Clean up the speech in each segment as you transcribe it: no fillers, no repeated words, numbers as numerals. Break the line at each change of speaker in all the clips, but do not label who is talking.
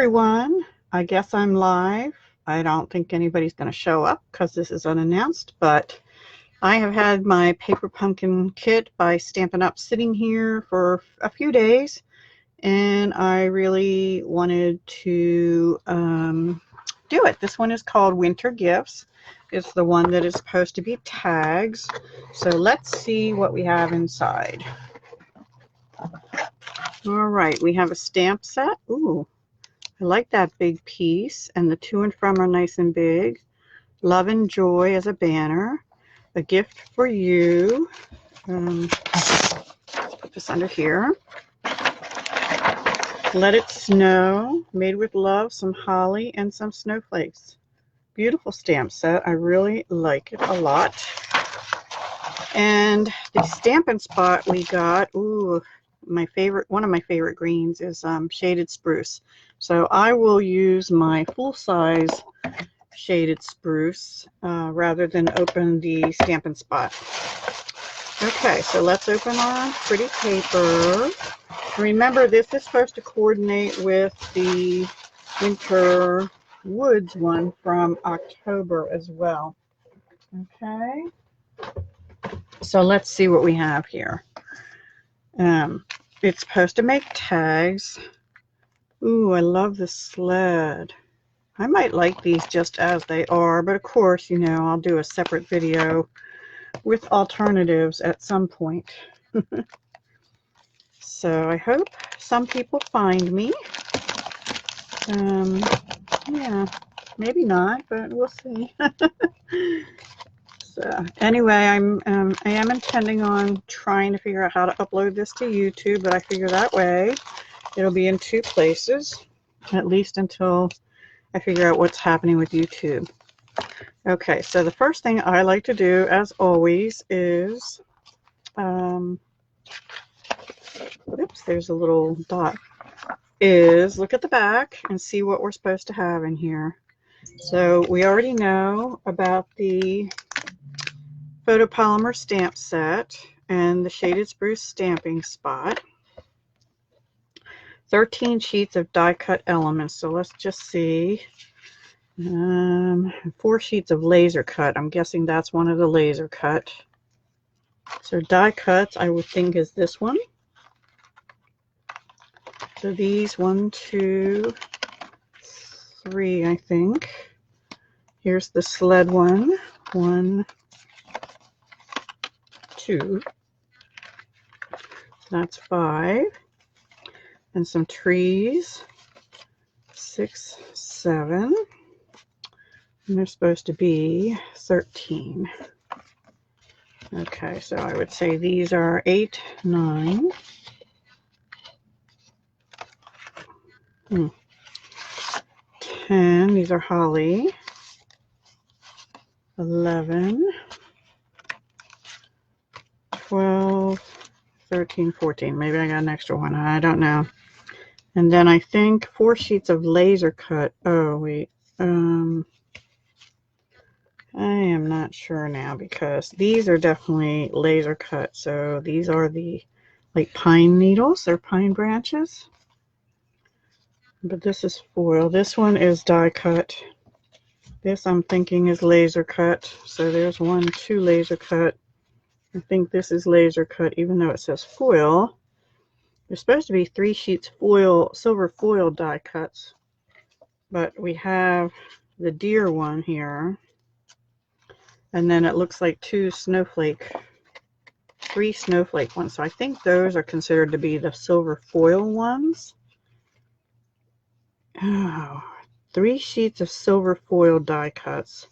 everyone. I guess I'm live. I don't think anybody's going to show up because this is unannounced, but I have had my paper pumpkin kit by Stampin' Up sitting here for a few days, and I really wanted to do it. This one is called Winter Gifts. It's the one that is supposed to be tags. So let's see what we have inside. All right, we have a stamp set. Ooh, I like that big piece, and the to and from are nice and big. Love and joy as a banner. A gift for you. Put this under here. Let it snow. Made with love, some holly, and some snowflakes. Beautiful stamp set. I really like it a lot. And the Stampin' Spot we got, ooh, one of my favorite greens is shaded spruce. So I will use my full-size shaded spruce rather than open the Stampin' Spot. Okay, so let's open our pretty paper. Remember, this is supposed to coordinate with the Winter Woods one from October as well. Okay, so let's see what we have here. It's supposed to make tags. Ooh, I love the sled. I might like these just as they are, but of course, you know, I'll do a separate video with alternatives at some point. So I hope some people find me. Yeah, maybe not, but we'll see. So anyway, I am intending on trying to figure out how to upload this to YouTube, but I figure that way it'll be in two places, at least until I figure out what's happening with YouTube. Okay, so the first thing I like to do, as always, is, oops, there's a little dot, is look at the back and see what we're supposed to have in here. So we already know about the photopolymer stamp set and the shaded spruce stamping spot. 13 sheets of die cut elements. So let's just see. 4 sheets of laser cut. I'm guessing that's one of the laser cut. So die cuts, I would think, is this one. So these 1, 2, 3, I think. Here's the sled one. 1, 2. That's 5. And some trees. 6, 7. And they're supposed to be 13. Okay, so I would say these are 8, 9. 10, these are holly. 11, 12, 13, 14. Maybe I got an extra one. I don't know. And then I think 4 sheets of laser cut. Oh, wait. I am not sure now because these are definitely laser cut. So these are the like pine needles or pine branches. But this is foil. This one is die cut. This I'm thinking is laser cut. So there's 1, 2 laser cut. I think this is laser cut even though it says foil. There's supposed to be 3 sheets foil, silver foil die cuts. But we have the deer one here. And then it looks like 3 snowflake ones. So I think those are considered to be the silver foil ones. Oh, 3 sheets of silver foil die cuts.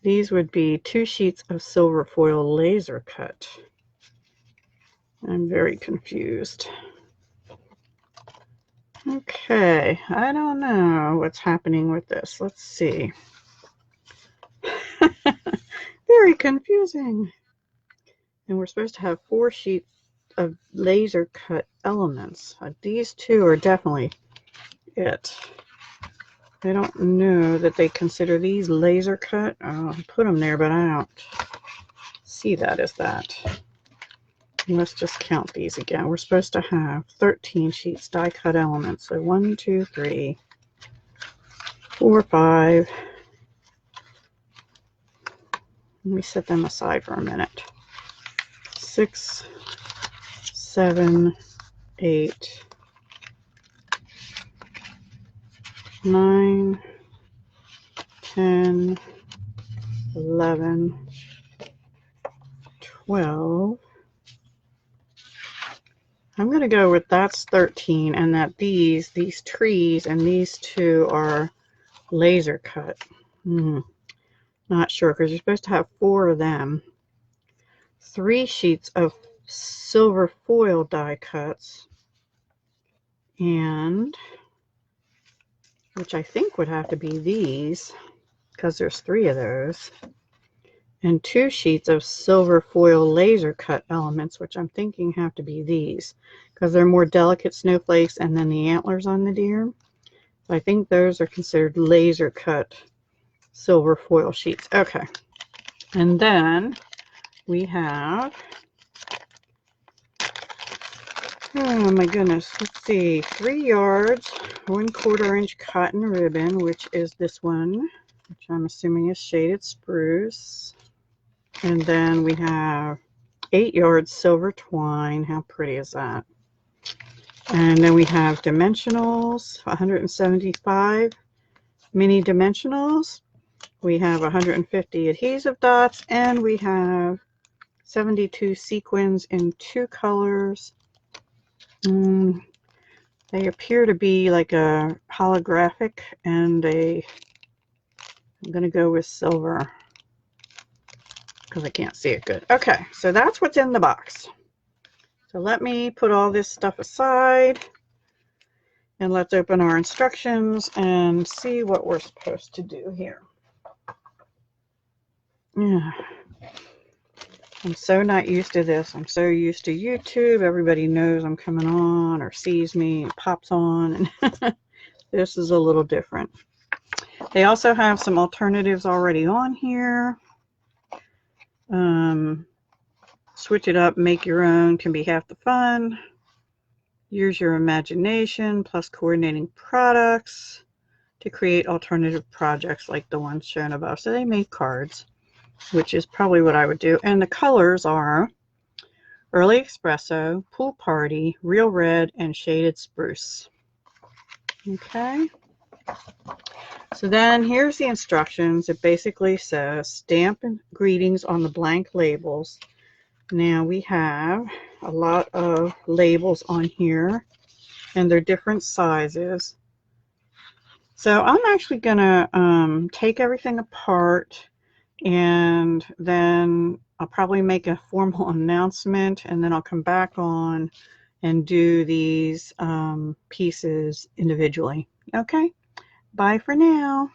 These would be 2 sheets of silver foil laser cut. I'm very confused. Okay, I don't know what's happening with this. Let's see. Very confusing. And we're supposed to have 4 sheets of laser cut elements. These 2 are definitely it. I don't know that they consider these laser cut. I'll put them there, but I don't see that as that. Let's just count these again. We're supposed to have 13 sheets die cut elements. So 1, 2, 3, 4, 5. Let me set them aside for a minute. 6, 7, 8, 9, 10, 11, 12. I'm going to go with that's 13, and that these trees and these two are laser cut. Not sure, because you're supposed to have 4 of them. 3 sheets of silver foil die cuts, and which I think would have to be these, because there's 3 of those. And 2 sheets of silver foil laser cut elements, which I'm thinking have to be these, because they're more delicate snowflakes, and then the antlers on the deer. So I think those are considered laser cut silver foil sheets. Okay. And then we have, oh my goodness, let's see, 3 yards, 1/4 inch cotton ribbon, which is this one, which I'm assuming is shaded spruce. And then we have 8 yards silver twine. How pretty is that? And then we have dimensionals, 175 mini dimensionals. We have 150 adhesive dots, and we have 72 sequins in 2 colors. They appear to be like a holographic, and I'm going to go with silver, because I can't see it good. Okay, so that's what's in the box. So let me put all this stuff aside, and let's open our instructions and see what we're supposed to do here. Yeah. I'm so not used to this. I'm so used to YouTube. Everybody knows I'm coming on or sees me, it pops on, and this is a little different. They also have some alternatives already on here. Switch it up, make your own, can be half the fun. Use your imagination plus coordinating products to create alternative projects like the ones shown above. So they made cards, which is probably what I would do. And the colors are Early Espresso, Pool Party, Real Red, and Shaded Spruce. Okay. So then here's the instructions. It basically says stamp greetings on the blank labels. Now we have a lot of labels on here, and they're different sizes. So I'm actually going to take everything apart, and then I'll probably make a formal announcement, and then I'll come back on and do these pieces individually. Okay, bye for now.